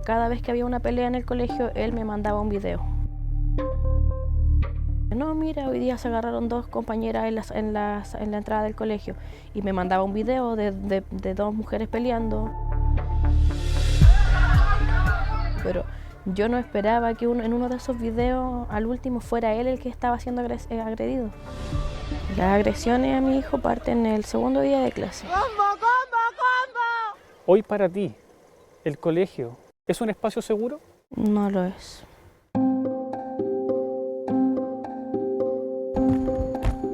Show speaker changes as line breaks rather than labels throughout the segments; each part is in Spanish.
Cada vez que había una pelea en el colegio, él me mandaba un video. No, mira, hoy día se agarraron 2 compañeras en la entrada del colegio y me mandaba un video de 2 mujeres peleando. Pero yo no esperaba que en uno de esos videos, al último, fuera él el que estaba siendo agredido. Las agresiones a mi hijo parten el segundo día de clase.
¡Combo!
Hoy para ti, ¿el colegio es un espacio seguro?
No lo es.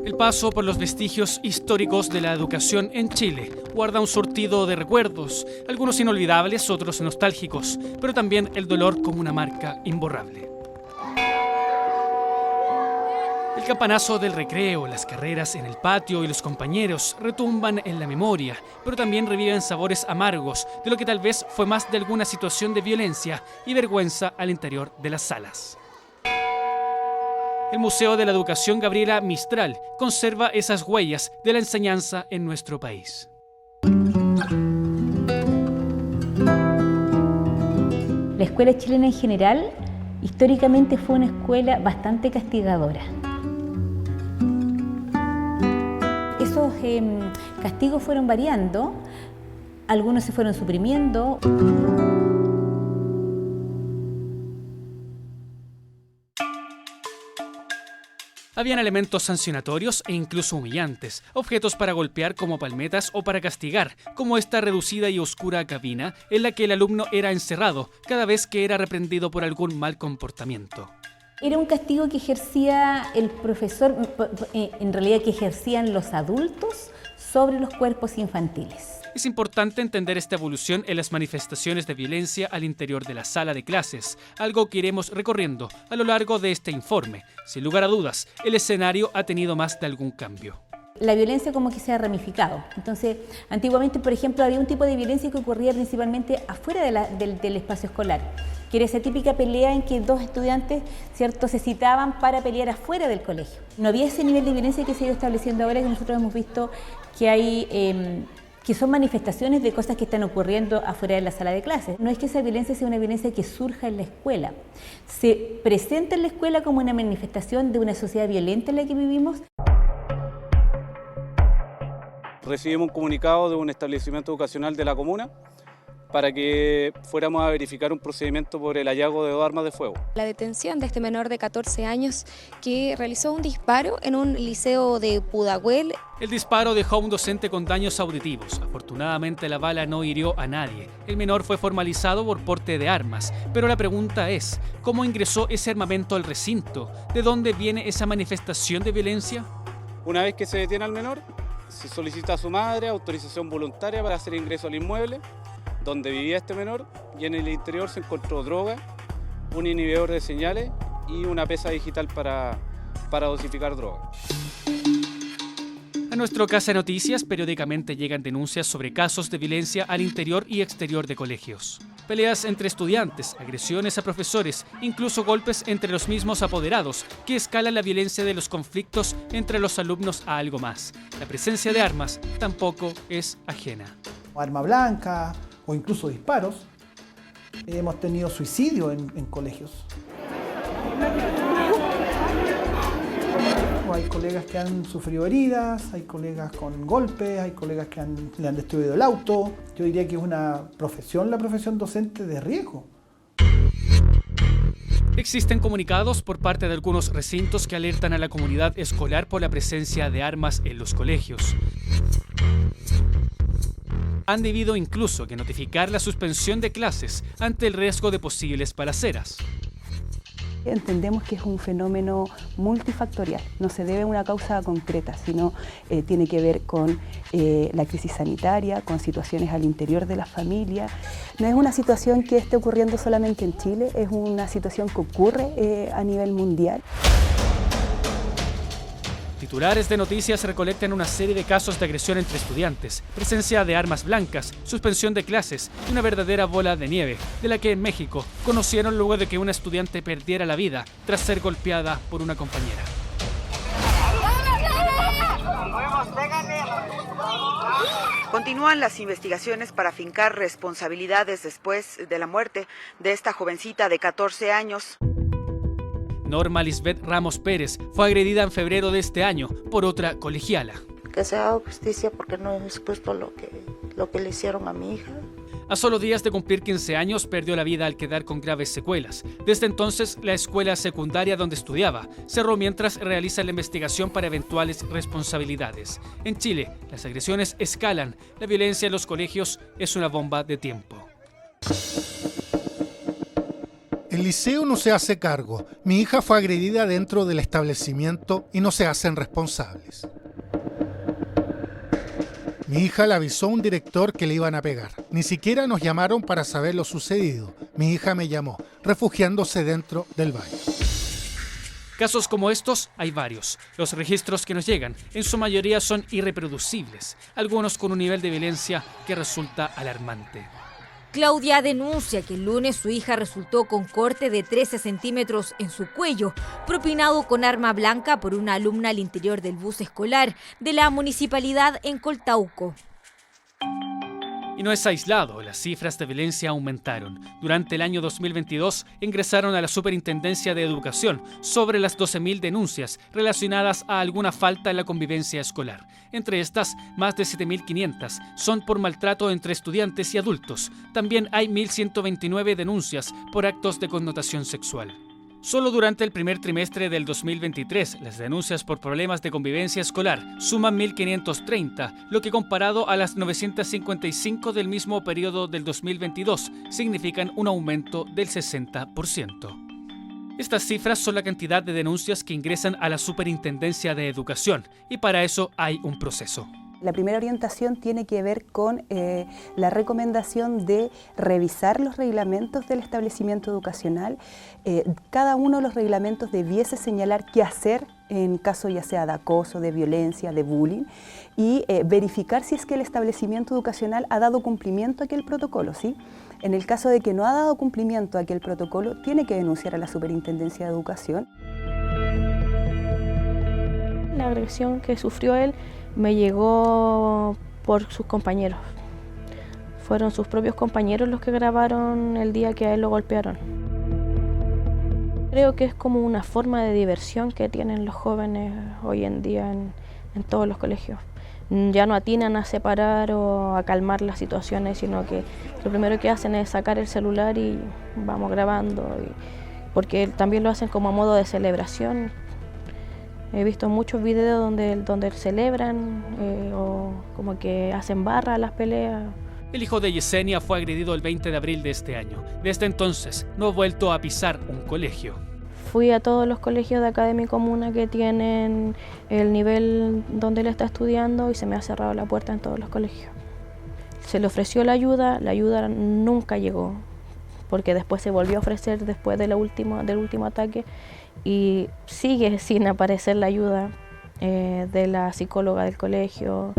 El paso por los vestigios históricos de la educación en Chile guarda un surtido de recuerdos, algunos inolvidables, otros nostálgicos, pero también el dolor como una marca imborrable. El campanazo del recreo, las carreras en el patio y los compañeros retumban en la memoria, pero también reviven sabores amargos de lo que tal vez fue más de alguna situación de violencia y vergüenza al interior de las salas. El Museo de la Educación Gabriela Mistral conserva esas huellas de la enseñanza en nuestro país.
La escuela chilena en general, históricamente fue una escuela bastante castigadora. Esos castigos fueron variando, algunos se fueron suprimiendo.
Habían elementos sancionatorios e incluso humillantes, objetos para golpear como palmetas o para castigar, como esta reducida y oscura cabina en la que el alumno era encerrado cada vez que era reprendido por algún mal comportamiento.
Era un castigo que ejercía el profesor, en realidad que ejercían los adultos sobre los cuerpos infantiles.
Es importante entender esta evolución en las manifestaciones de violencia al interior de la sala de clases, algo que iremos recorriendo a lo largo de este informe. Sin lugar a dudas, el escenario ha tenido más de algún cambio.
La violencia como que se ha ramificado. Entonces, antiguamente, por ejemplo, había un tipo de violencia que ocurría principalmente afuera del espacio escolar, que era esa típica pelea en que 2 estudiantes, ¿cierto?, se citaban para pelear afuera del colegio. No había ese nivel de violencia que se ha ido estableciendo ahora, que nosotros hemos visto que hay que son manifestaciones de cosas que están ocurriendo afuera de la sala de clases. No es que esa violencia sea una violencia que surja en la escuela. Se presenta en la escuela como una manifestación de una sociedad violenta en la que vivimos.
Recibimos un comunicado de un establecimiento educacional de la comuna para que fuéramos a verificar un procedimiento por el hallazgo de 2 armas de fuego.
La detención de este menor de 14 años que realizó un disparo en un liceo de Pudahuel.
El disparo dejó a un docente con daños auditivos. Afortunadamente la bala no hirió a nadie. El menor fue formalizado por porte de armas, pero la pregunta es, ¿cómo ingresó ese armamento al recinto? ¿De dónde viene esa manifestación de violencia?
Una vez que se detiene al menor, se solicita a su madre autorización voluntaria para hacer ingreso al inmueble donde vivía este menor, y en el interior se encontró droga, un inhibidor de señales y una pesa digital para dosificar droga.
A nuestro Casa Noticias periódicamente llegan denuncias sobre casos de violencia al interior y exterior de colegios. Peleas entre estudiantes, agresiones a profesores, incluso golpes entre los mismos apoderados, que escalan la violencia de los conflictos entre los alumnos a algo más. La presencia de armas tampoco es ajena.
Arma blanca o incluso disparos. Hemos tenido suicidio en colegios. Hay colegas que han sufrido heridas, hay colegas con golpes, hay colegas que le han destruido el auto. Yo diría que es una profesión, la profesión docente, de riesgo.
Existen comunicados por parte de algunos recintos que alertan a la comunidad escolar por la presencia de armas en los colegios. Han debido incluso que notificar la suspensión de clases ante el riesgo de posibles balaceras.
Entendemos que es un fenómeno multifactorial, no se debe a una causa concreta, sino tiene que ver con la crisis sanitaria, con situaciones al interior de la familia. No es una situación que esté ocurriendo solamente en Chile, es una situación que ocurre a nivel mundial.
Titulares de noticias recolectan una serie de casos de agresión entre estudiantes, presencia de armas blancas, suspensión de clases y una verdadera bola de nieve, de la que en México conocieron luego de que una estudiante perdiera la vida tras ser golpeada por una compañera.
¡Pégale! Continúan las investigaciones para fincar responsabilidades después de la muerte de esta jovencita de 14 años.
Norma Lisbeth Ramos Pérez fue agredida en febrero de este año por otra colegiala.
Que se haga justicia porque no es justo lo que le hicieron a mi hija.
A solo días de cumplir 15 años perdió la vida al quedar con graves secuelas. Desde entonces, la escuela secundaria donde estudiaba cerró mientras realiza la investigación para eventuales responsabilidades. En Chile, las agresiones escalan. La violencia en los colegios es una bomba de tiempo.
El liceo no se hace cargo. Mi hija fue agredida dentro del establecimiento y no se hacen responsables. Mi hija le avisó a un director que le iban a pegar. Ni siquiera nos llamaron para saber lo sucedido. Mi hija me llamó, refugiándose dentro del baño.
Casos como estos hay varios. Los registros que nos llegan, en su mayoría son irreproducibles, algunos con un nivel de violencia que resulta alarmante.
Claudia denuncia que el lunes su hija resultó con corte de 13 centímetros en su cuello, propinado con arma blanca por una alumna al interior del bus escolar de la municipalidad en Coltauco.
Y no es aislado, las cifras de violencia aumentaron. Durante el año 2022 ingresaron a la Superintendencia de Educación sobre las 12.000 denuncias relacionadas a alguna falta en la convivencia escolar. Entre estas, más de 7.500 son por maltrato entre estudiantes y adultos. También hay 1.129 denuncias por actos de connotación sexual. Solo durante el primer trimestre del 2023, las denuncias por problemas de convivencia escolar suman 1.530, lo que comparado a las 955 del mismo periodo del 2022, significan un aumento del 60%. Estas cifras son la cantidad de denuncias que ingresan a la Superintendencia de Educación, y para eso hay un proceso.
La primera orientación tiene que ver con la recomendación de revisar los reglamentos del establecimiento educacional. Cada uno de los reglamentos debiese señalar qué hacer en caso ya sea de acoso, de violencia, de bullying, y verificar si es que el establecimiento educacional ha dado cumplimiento a aquel protocolo, ¿sí? En el caso de que no ha dado cumplimiento a aquel protocolo, tiene que denunciar a la Superintendencia de Educación.
La agresión que sufrió él me llegó por sus compañeros. Fueron sus propios compañeros los que grabaron el día que a él lo golpearon. Creo que es como una forma de diversión que tienen los jóvenes hoy en día en todos los colegios. Ya no atinan a separar o a calmar las situaciones, sino que lo primero que hacen es sacar el celular y vamos grabando, porque también lo hacen como a modo de celebración. He visto muchos videos donde celebran o como que hacen barra a las peleas.
El hijo de Yesenia fue agredido el 20 de abril de este año. Desde entonces no ha vuelto a pisar un colegio.
Fui a todos los colegios de acá de mi comuna que tienen el nivel donde él está estudiando y se me ha cerrado la puerta en todos los colegios. Se le ofreció la ayuda nunca llegó, porque después se volvió a ofrecer después del último ataque y sigue sin aparecer la ayuda de la psicóloga del colegio.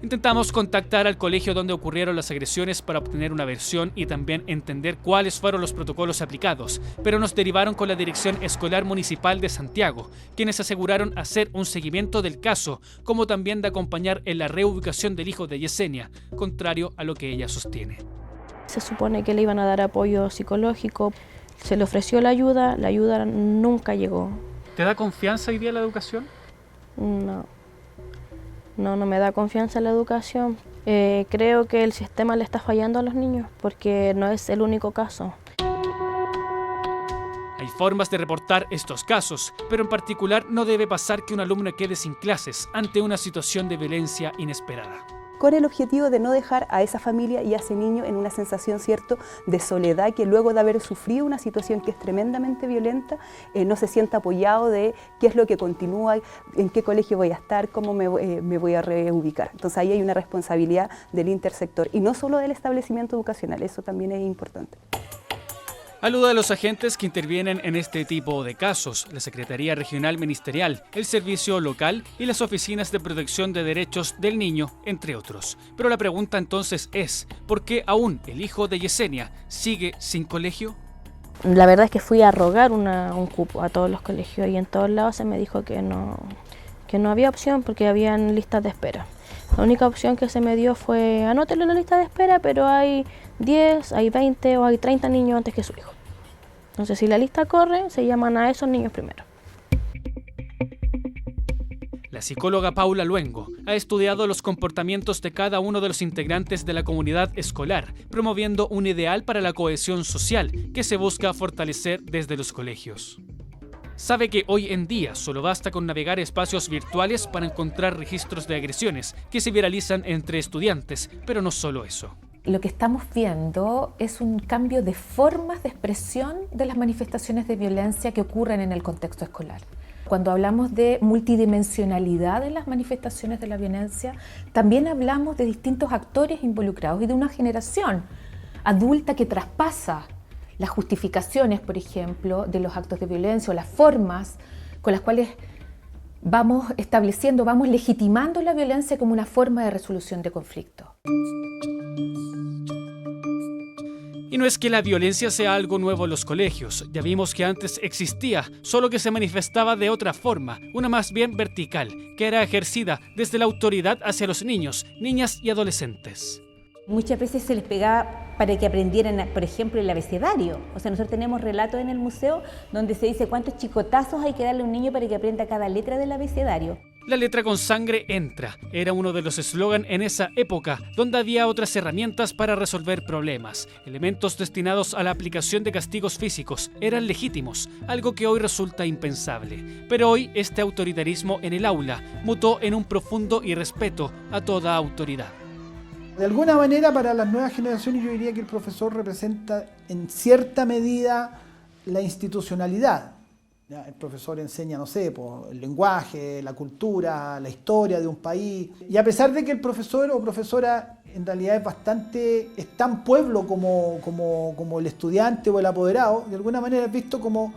Intentamos contactar al colegio donde ocurrieron las agresiones para obtener una versión y también entender cuáles fueron los protocolos aplicados, pero nos derivaron con la Dirección Escolar Municipal de Santiago, quienes aseguraron hacer un seguimiento del caso, como también de acompañar en la reubicación del hijo de Yesenia, contrario a lo que ella sostiene.
Se supone que le iban a dar apoyo psicológico, se le ofreció la ayuda nunca llegó.
¿Te da confianza hoy día la educación?
No me da confianza la educación. Creo que el sistema le está fallando a los niños porque no es el único caso.
Hay formas de reportar estos casos, pero en particular no debe pasar que un alumno quede sin clases ante una situación de violencia inesperada.
Con el objetivo de no dejar a esa familia y a ese niño en una sensación, ¿cierto?, de soledad, que luego de haber sufrido una situación que es tremendamente violenta, no se sienta apoyado de qué es lo que continúa, en qué colegio voy a estar, cómo me voy a reubicar. Entonces ahí hay una responsabilidad del intersector y no solo del establecimiento educacional, eso también es importante.
Saluda a los agentes que intervienen en este tipo de casos, la Secretaría Regional Ministerial, el Servicio Local y las Oficinas de Protección de Derechos del Niño, entre otros. Pero la pregunta entonces es, ¿por qué aún el hijo de Yesenia sigue sin colegio?
La verdad es que fui a rogar un cupo a todos los colegios y en todos lados se me dijo que no había opción porque habían listas de espera. La única opción que se me dio fue anótelo en la lista de espera, pero hay 10, hay 20 o hay 30 niños antes que su hijo. Entonces, si la lista corre, se llaman a esos niños primero.
La psicóloga Paula Luengo ha estudiado los comportamientos de cada uno de los integrantes de la comunidad escolar, promoviendo un ideal para la cohesión social que se busca fortalecer desde los colegios. Sabe que hoy en día solo basta con navegar espacios virtuales para encontrar registros de agresiones que se viralizan entre estudiantes, pero no solo eso.
Lo que estamos viendo es un cambio de formas de expresión de las manifestaciones de violencia que ocurren en el contexto escolar. Cuando hablamos de multidimensionalidad en las manifestaciones de la violencia, también hablamos de distintos actores involucrados y de una generación adulta que traspasa las justificaciones, por ejemplo, de los actos de violencia o las formas con las cuales vamos estableciendo, vamos legitimando la violencia como una forma de resolución de conflictos.
Y no es que la violencia sea algo nuevo en los colegios, ya vimos que antes existía, solo que se manifestaba de otra forma, una más bien vertical, que era ejercida desde la autoridad hacia los niños, niñas y adolescentes.
Muchas veces se les pegaba para que aprendieran, por ejemplo, el abecedario. O sea, nosotros tenemos relatos en el museo donde se dice cuántos chicotazos hay que darle a un niño para que aprenda cada letra del abecedario.
La letra con sangre entra. Era uno de los eslogan en esa época, donde había otras herramientas para resolver problemas. Elementos destinados a la aplicación de castigos físicos eran legítimos, algo que hoy resulta impensable. Pero hoy este autoritarismo en el aula mutó en un profundo irrespeto a toda autoridad.
De alguna manera, para las nuevas generaciones, yo diría que el profesor representa en cierta medida la institucionalidad. El profesor enseña, no sé, el lenguaje, la cultura, la historia de un país. Y a pesar de que el profesor o profesora en realidad es tan pueblo como el estudiante o el apoderado, de alguna manera es visto como,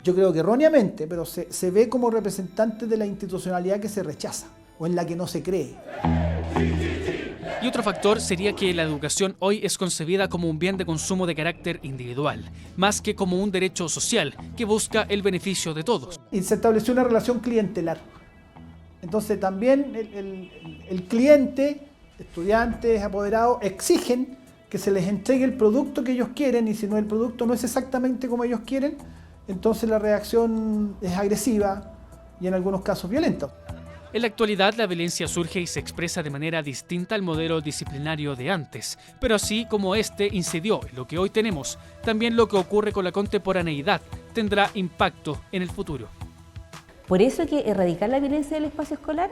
yo creo que erróneamente, pero se ve como representante de la institucionalidad que se rechaza o en la que no se cree.
Y otro factor sería que la educación hoy es concebida como un bien de consumo de carácter individual, más que como un derecho social que busca el beneficio de todos.
Y se estableció una relación clientelar. Entonces también el cliente, estudiantes, apoderados, exigen que se les entregue el producto que ellos quieren, y si no, el producto no es exactamente como ellos quieren, entonces la reacción es agresiva y en algunos casos violenta.
En la actualidad, la violencia surge y se expresa de manera distinta al modelo disciplinario de antes, pero así como este incidió en lo que hoy tenemos, también lo que ocurre con la contemporaneidad tendrá impacto en el futuro.
Por eso que erradicar la violencia del espacio escolar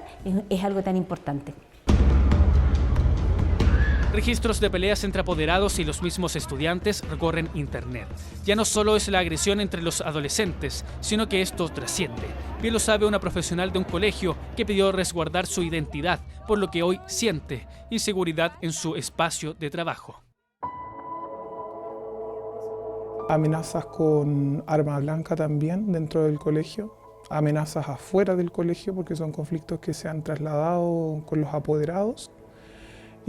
es algo tan importante.
Registros de peleas entre apoderados y los mismos estudiantes recorren Internet. Ya no solo es la agresión entre los adolescentes, sino que esto trasciende. Bien lo sabe una profesional de un colegio que pidió resguardar su identidad, por lo que hoy siente inseguridad en su espacio de trabajo.
Amenazas con arma blanca también dentro del colegio, amenazas afuera del colegio porque son conflictos que se han trasladado con los apoderados,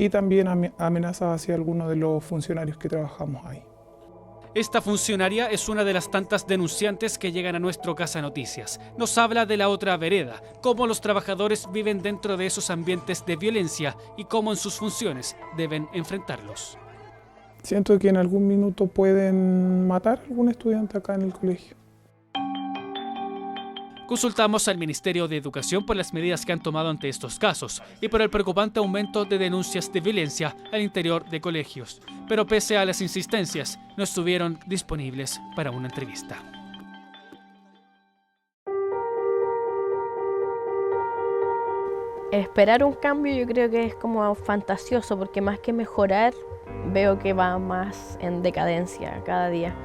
y también amenazas hacia algunos de los funcionarios que trabajamos ahí.
Esta funcionaria es una de las tantas denunciantes que llegan a nuestro Casa Noticias. Nos habla de la otra vereda, cómo los trabajadores viven dentro de esos ambientes de violencia y cómo en sus funciones deben enfrentarlos.
Siento que en algún minuto pueden matar a algún estudiante acá en el colegio.
Consultamos al Ministerio de Educación por las medidas que han tomado ante estos casos y por el preocupante aumento de denuncias de violencia al interior de colegios. Pero pese a las insistencias, no estuvieron disponibles para una entrevista.
Esperar un cambio yo creo que es como fantasioso, porque más que mejorar, veo que va más en decadencia cada día.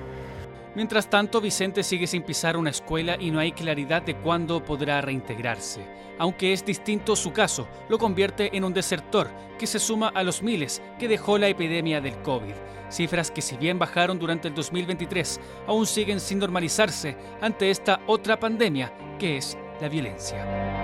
Mientras tanto, Vicente sigue sin pisar una escuela y no hay claridad de cuándo podrá reintegrarse. Aunque es distinto su caso, lo convierte en un desertor que se suma a los miles que dejó la epidemia del COVID. Cifras que, si bien bajaron durante el 2023, aún siguen sin normalizarse ante esta otra pandemia que es la violencia.